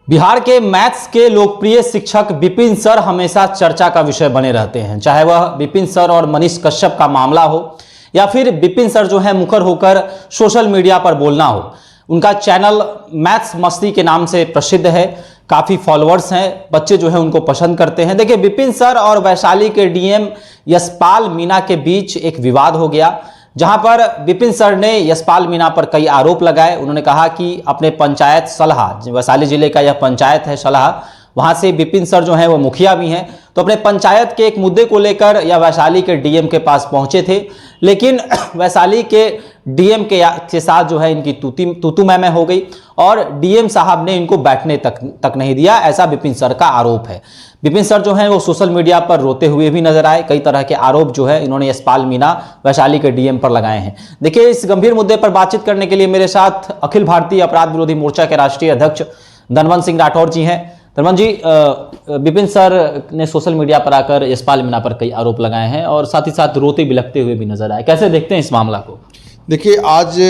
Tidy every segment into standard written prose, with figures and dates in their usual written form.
बिहार के मैथ्स के लोकप्रिय शिक्षक विपिन सर हमेशा चर्चा का विषय बने रहते हैं। चाहे वह विपिन सर और मनीष कश्यप का मामला हो या फिर विपिन सर जो है मुखर होकर सोशल मीडिया पर बोलना हो। उनका चैनल मैथ्स मस्ती के नाम से प्रसिद्ध है, काफ़ी फॉलोअर्स हैं, बच्चे जो है उनको पसंद करते हैं। देखिए, विपिन सर और वैशाली के डीएम यशपाल मीणा के बीच एक विवाद हो गया, जहां पर विपिन सर ने यशपाल मीणा पर कई आरोप लगाए। उन्होंने कहा कि अपने पंचायत सलाह, वैशाली जिले का यह पंचायत है सलाह, वहां से विपिन सर जो हैं वो मुखिया भी हैं, तो अपने पंचायत के एक मुद्दे को लेकर या वैशाली के डीएम के पास पहुंचे थे, लेकिन वैशाली के डीएम के साथ जो है इनकी तूतू मैमै हो गई और डीएम साहब ने इनको बैठने तक नहीं दिया, ऐसा विपिन सर का आरोप है। विपिन सर जो हैं वो सोशल मीडिया पर रोते हुए भी नजर आए। कई तरह के आरोप जो है इन्होंने यशपाल मीणा वैशाली के डीएम पर लगाए हैं। देखिए, इस गंभीर मुद्दे पर बातचीत करने के लिए मेरे साथ अखिल भारतीय अपराध विरोधी मोर्चा के राष्ट्रीय अध्यक्ष धनवंत सिंह राठौर जी हैं। धनवंत जी, विपिन सर ने सोशल मीडिया पर आकर यशपाल मीणा पर कई आरोप लगाए हैं और साथ ही साथ रोते बिलखते हुए भी नजर आए, कैसे देखते हैं इस मामला को? देखिए, आज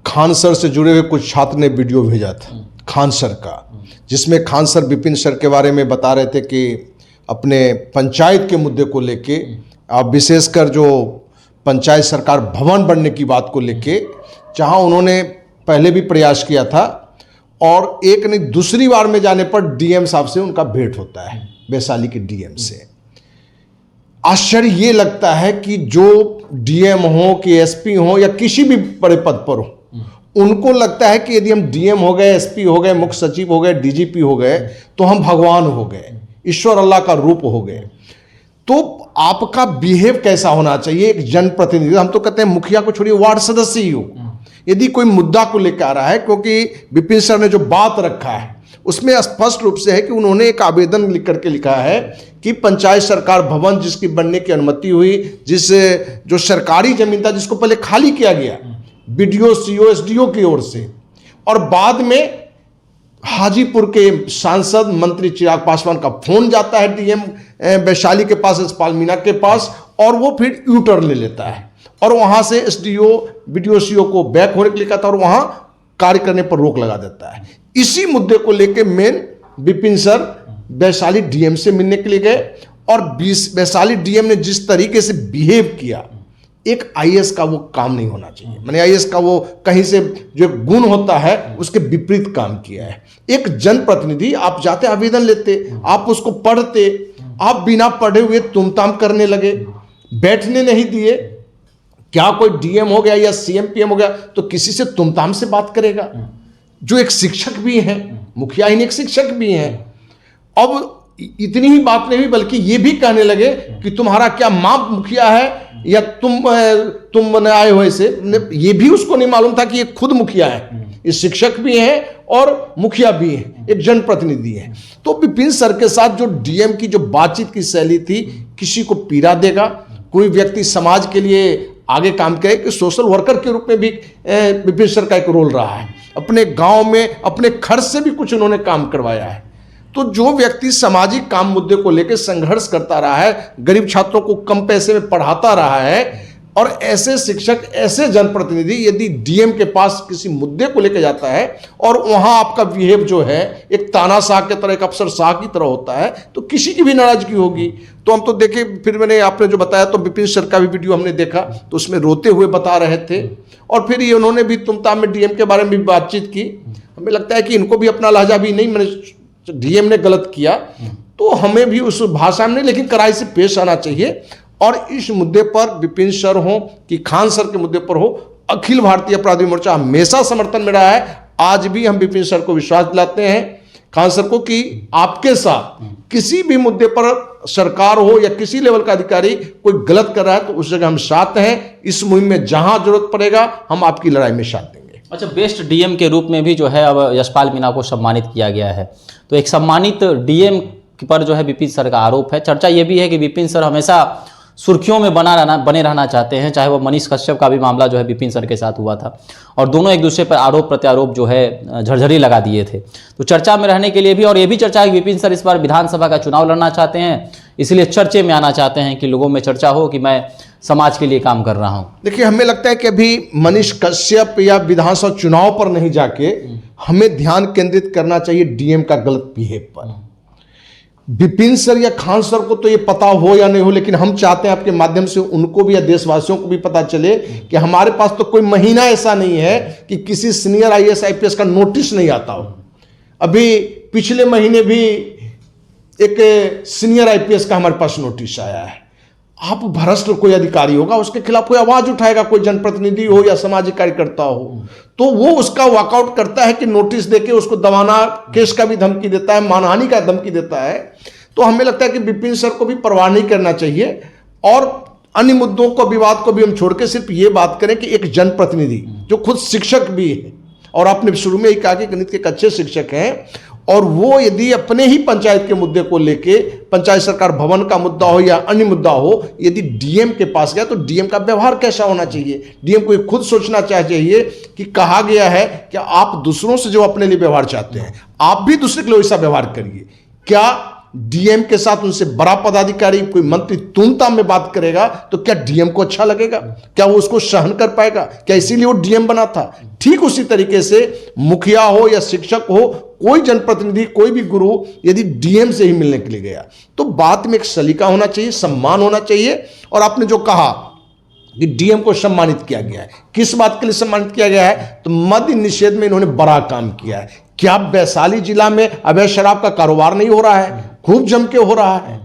खान सर से जुड़े हुए कुछ छात्र ने वीडियो भेजा था खान सर का, जिसमें खान सर विपिन सर के बारे में बता रहे थे कि अपने पंचायत के मुद्दे को लेके, आप विशेषकर जो पंचायत सरकार भवन बनने की बात को लेके, जहां उन्होंने पहले भी प्रयास किया था और एक नहीं दूसरी बार में जाने पर डीएम साहब से उनका भेंट होता है, वैशाली के डीएम से। आश्चर्य ये लगता है कि जो डीएम हो कि एसपी हो या किसी भी बड़े पद पर हो, उनको लगता है कि यदि हम डीएम हो गए, एसपी हो गए, मुख्य सचिव हो गए, डीजीपी हो गए तो हम भगवान हो गए, ईश्वर अल्लाह का रूप हो गए। तो आपका बिहेव कैसा होना चाहिए एक जनप्रतिनिधि? हम तो कहते हैं मुखिया को छोड़िए, वार्ड सदस्य ही हो, यदि कोई मुद्दा को लेकर आ रहा है, क्योंकि विपिन सर ने जो बात रखा है उसमें स्पष्ट रूप से है कि उन्होंने एक आवेदन लिख करके लिखा है कि पंचायत सरकार भवन जिसकी बनने की अनुमति हुई, जो सरकारी जमीन था जिसको पहले खाली किया गया बीडीओ सीओ एसडीओ की ओर से, और बाद में हाजीपुर के सांसद मंत्री चिराग पासवान का फोन जाता है डीएम वैशाली के पास, यशपाल मीणा के पास, और वो फिर यू टर्न ले लेता है और वहां से एसडीओ बीडीओ सीओ को बैक होने के लिए कहता है और वहां कार्य करने पर रोक लगा देता है। इसी मुद्दे को लेकर main Vipin sir Vaishali DM से मिलने के लिए गए और वैशाली डीएम ने जिस तरीके से बिहेव किया, एक आईएएस का वो काम नहीं होना चाहिए। मैंने आईएएस का वो कहीं से जो गुण होता है उसके विपरीत काम किया है। एक जनप्रतिनिधि, आप जाते आवेदन लेते, आप उसको पढ़ते, आप बिना पढ़े हुए तुमताम करने लगे, बैठने नहीं दिए। क्या कोई डीएम हो गया या सीएम पीएम हो गया तो किसी से तुमताम से बात करेगा? जो एक शिक्षक भी हैं, मुखिया ही नहीं एक शिक्षक भी हैं। अब इतनी ही बात नहीं हुई, बल्कि ये भी कहने लगे कि तुम्हारा क्या मां मुखिया है या तुम बने आए हो ऐसे। ये भी उसको नहीं मालूम था कि ये खुद मुखिया है, ये शिक्षक भी हैं और मुखिया भी हैं, एक जनप्रतिनिधि है। तो विपिन सर के साथ जो डीएम की जो बातचीत की शैली थी, किसी को पीड़ा देगा। कोई व्यक्ति समाज के लिए आगे काम करे कि सोशल वर्कर के रूप में भी विपिन सर का एक रोल रहा है। अपने गांव में अपने खर्च से भी कुछ उन्होंने काम करवाया है। तो जो व्यक्ति सामाजिक काम मुद्दे को लेकर संघर्ष करता रहा है, गरीब छात्रों को कम पैसे में पढ़ाता रहा है, और ऐसे शिक्षक, ऐसे जनप्रतिनिधि यदि डीएम के पास किसी मुद्दे को लेकर जाता है और वहां आपका बिहेव जो है एक तानाशाह की तरह, एक अफसरशाह की तरह होता है, तो किसी की भी नाराजगी होगी। तो हम तो देखे, फिर मैंने आपने जो बताया तो विपिन सर का भी वीडियो हमने देखा, तो उसमें रोते हुए बता रहे थे, और फिर ये उन्होंने भी तुमताम में डीएम के बारे में भी बातचीत की। हमें लगता है कि इनको भी अपना लहजा भी नहीं, मैंने डीएम ने गलत किया तो हमें भी उस भाषा में नहीं, लेकिन कड़ाई से पेश आना चाहिए। और इस मुद्दे पर विपिन सर हो कि खान सर के मुद्दे पर हो, अखिल भारतीय अपराधी मोर्चा हमेशा समर्थन में रहा है। आज भी हम विपिन सर को विश्वास दिलाते हैं, खान सर को, कि आपके साथ किसी भी मुद्दे पर सरकार हो या किसी लेवल का अधिकारी कोई गलत कर रहा है तो उस जगह हम साथ हैं। इस मुहिम में जहां जरूरत पड़ेगा हम आपकी लड़ाई में साथ देंगे। अच्छा, बेस्ट डीएम के रूप में भी जो है अब यशपाल मीणा को सम्मानित किया गया है, तो एक सम्मानित डीएम पर जो है विपिन सर का आरोप है। चर्चा ये भी है कि विपिन सर हमेशा सुर्खियों में बने रहना चाहते हैं। चाहे वो मनीष कश्यप का भी मामला जो है विपिन सर के साथ हुआ था और दोनों एक दूसरे पर आरोप प्रत्यारोप जो है झरझरी लगा दिए थे, तो चर्चा में रहने के लिए भी, और ये भी चर्चा है कि विपिन सर इस बार विधानसभा का चुनाव लड़ना चाहते हैं, इसलिए चर्चे में आना चाहते हैं कि लोगों में चर्चा हो कि मैं समाज के लिए काम कर रहा हूं। देखिए, हमें लगता है कि अभी मनीष कश्यप या विधानसभा चुनाव पर नहीं जाके हमें ध्यान केंद्रित करना चाहिए डीएम का गलत बिहेव पर। विपिन सर या खान सर को तो ये पता हो या नहीं हो, लेकिन हम चाहते हैं आपके माध्यम से उनको भी या देशवासियों को भी पता चले कि हमारे पास तो कोई महीना ऐसा नहीं है कि किसी सीनियर आईएएस आईपीएस का नोटिस नहीं आता हो। अभी पिछले महीने भी एक सीनियर आईपीएस का हमारे पास नोटिस आया है। आप भ्रष्ट कोई अधिकारी होगा, उसके खिलाफ कोई आवाज उठाएगा, कोई जनप्रतिनिधि हो या सामाजिक कार्यकर्ता हो, तो वो उसका वॉकआउट करता है कि नोटिस देके उसको दबाना, केस का भी धमकी देता है, मानहानि का धमकी देता है। तो हमें लगता है कि विपिन सर को भी परवाह नहीं करना चाहिए और अन्य मुद्दों को, विवाद को भी हम छोड़ के सिर्फ ये बात करें कि एक जनप्रतिनिधि जो खुद शिक्षक भी है, और आपने शुरू में ही कहा कि गणित के एक अच्छे शिक्षक हैं, और वो यदि अपने ही पंचायत के मुद्दे को लेके, पंचायत सरकार भवन का मुद्दा हो या अन्य मुद्दा हो, यदि डीएम के पास गया तो डीएम का व्यवहार कैसा होना चाहिए। डीएम को खुद सोचना चाहिए कि कहा गया है कि आप दूसरों से जो अपने लिए व्यवहार चाहते हैं, आप भी दूसरे के लिए वैसा व्यवहार करिए। क्या डीएम के साथ उनसे बड़ा पदाधिकारी कोई मंत्री तुमताम में बात करेगा तो क्या डीएम को अच्छा लगेगा? क्या वो उसको सहन कर पाएगा? क्या इसीलिए वो डीएम बना था? ठीक उसी तरीके से मुखिया हो या शिक्षक हो, कोई जनप्रतिनिधि, कोई भी गुरु यदि डीएम से ही मिलने के लिए गया तो बात में एक सलीका होना चाहिए, सम्मान होना चाहिए। और आपने जो कहा कि डीएम को सम्मानित किया गया है, किस बात के लिए सम्मानित किया गया है? तो मद्य निषेध में इन्होंने बड़ा काम किया है। क्या वैशाली जिला में अवैध शराब का कारोबार नहीं हो रहा है? खूब जम के हो रहा है।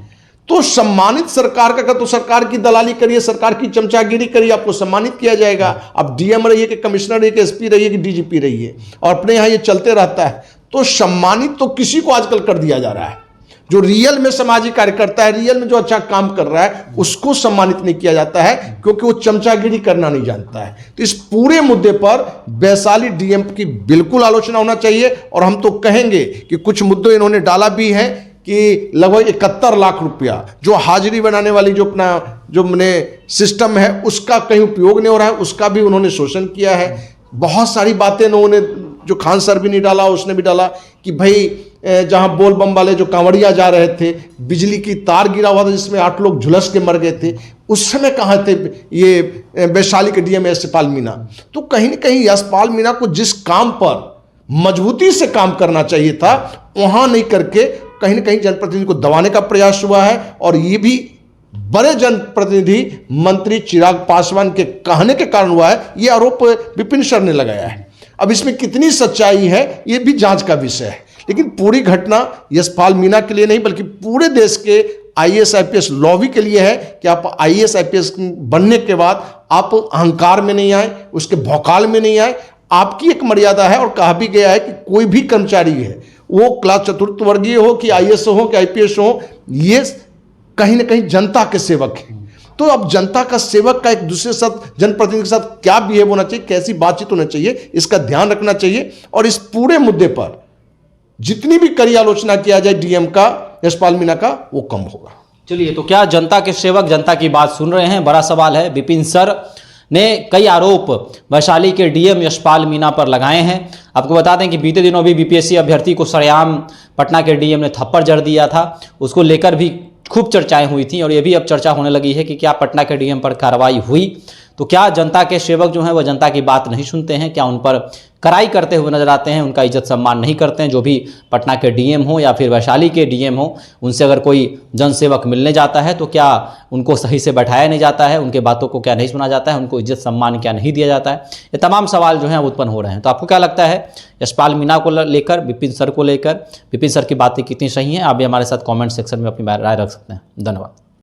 तो सम्मानित सरकार का, तो सरकार की दलाली करिए, सरकार की चमचागिरी करिए, आपको सम्मानित किया जाएगा। अब डीएम रहिए कि कमिश्नर रहिए कि एसपी रहिए कि डीजीपी रहिए, और अपने यहां ये चलते रहता है। तो सम्मानित तो किसी को आजकल कर दिया जा रहा है। जो रियल में सामाजिक कार्यकर्ता है, रियल में जो अच्छा काम कर रहा है, उसको सम्मानित नहीं किया जाता है क्योंकि वो चमचागिरी करना नहीं जानता है। तो इस पूरे मुद्दे पर वैशाली डीएम की बिल्कुल आलोचना होना चाहिए। और हम तो कहेंगे कि कुछ मुद्दे इन्होंने डाला भी है कि लगभग 71 लाख रुपया जो हाजिरी बनाने वाली जो अपना जो सिस्टम है उसका कहीं उपयोग नहीं हो रहा है, उसका भी उन्होंने शोषण किया है। बहुत सारी बातें उन्होंने, जो खान सर भी नहीं डाला, उसने भी डाला कि भाई जहां बोल बम वाले जो कांवड़िया जा रहे थे, बिजली की तार गिरा हुआ था जिसमें 8 लोग झुलस के मर गए थे, उस समय कहाँ थे ये वैशाली के डीएम यशपाल मीणा? तो कहीं ना कहीं यशपाल मीणा को जिस काम पर मजबूती से काम करना चाहिए था वहां नहीं करके कहीं ना कहीं जनप्रतिनिधि को दबाने का प्रयास हुआ है। और ये भी बड़े जनप्रतिनिधि मंत्री चिराग पासवान के कहने के कारण हुआ है, ये आरोप विपिन सर ने लगाया है। अब इसमें कितनी सच्चाई है ये भी जांच का विषय है, लेकिन पूरी घटना यशपाल मीणा के लिए नहीं बल्कि पूरे देश के आईएएस आईपीएस लॉबी के लिए है कि आप आईएएस आईपीएस बनने के बाद आप अहंकार में नहीं आए, उसके भौकाल में नहीं आए। आपकी एक मर्यादा है और कहा भी गया है कि कोई भी कर्मचारी है, वो क्लास चतुर्थ वर्गीय हो कि आईएएस हो कि आईपीएस हो, ये कहीं ना कहीं जनता के सेवक है। तो अब जनता का सेवक का एक दूसरे साथ, जनप्रतिनिधि के साथ क्या बिहेव होना चाहिए, कैसी बातचीत होना चाहिए, इसका ध्यान रखना चाहिए। और इस पूरे मुद्दे पर जितनी भी कड़ी आलोचना किया जाए डीएम का, यशपाल मीणा का, वो कम होगा। चलिए, तो क्या जनता के सेवक जनता की बात सुन रहे हैं? बड़ा सवाल है। विपिन सर ने कई आरोप वैशाली के डीएम यशपाल मीणा पर लगाए हैं। आपको बता दें कि बीते दिनों भी बीपीएससी अभ्यर्थी को सरेआम पटना के डीएम ने थप्पड़ जड़ दिया था। उसको लेकर भी खूब चर्चाएं हुई थी और ये भी अब चर्चा होने लगी है कि क्या पटना के डीएम पर कार्रवाई हुई? तो क्या जनता के सेवक जो हैं वह जनता की बात नहीं सुनते हैं? क्या उन पर कड़ाई करते हुए नजर आते हैं, उनका इज्जत सम्मान नहीं करते हैं? जो भी पटना के डीएम हो या फिर वैशाली के डीएम हो, उनसे अगर कोई जनसेवक मिलने जाता है तो क्या उनको सही से बैठाया नहीं जाता है? उनके बातों को क्या नहीं सुना जाता है? उनको इज्जत सम्मान क्या नहीं दिया जाता है? ये तमाम सवाल जो हैं उत्पन्न हो रहे हैं। तो आपको क्या लगता है यशपाल मीणा को लेकर, विपिन सर को लेकर, विपिन सर की बातें कितनी सही हैं? आप भी हमारे साथ कॉमेंट सेक्शन में अपनी राय रख सकते हैं। धन्यवाद।